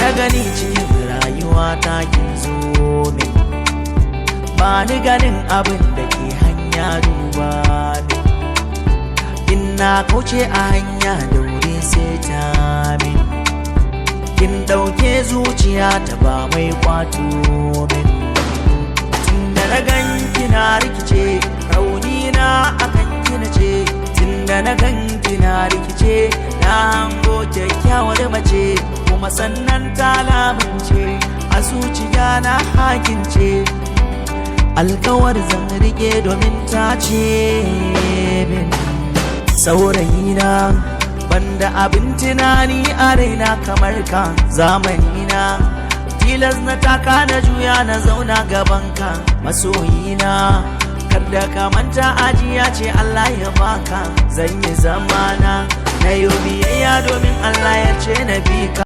na gani cikin rayuwa ta kin zo min, ba ni ganin abin da ke hanya duba min, in na kauce a hanya da wuri sai ta min, kin dauke zuciya ta ba mai kwato min, tunda na ganki na rikice rauni na akan kina ce, tunda na ganki na rikice na hango kyakkyawar mace kuma sannan ta lamince a zuciya na hakince, alkawar zan rike domin ta ce min saurayina banda abin tunani a raina kamar ka, zamanina tilas na taka na juya na zauna gabanka, masoyina kada ka manta ajiya ce Allah ya baka, zan yi zamana na yi biyayya domin Allah ya ce na bi ka.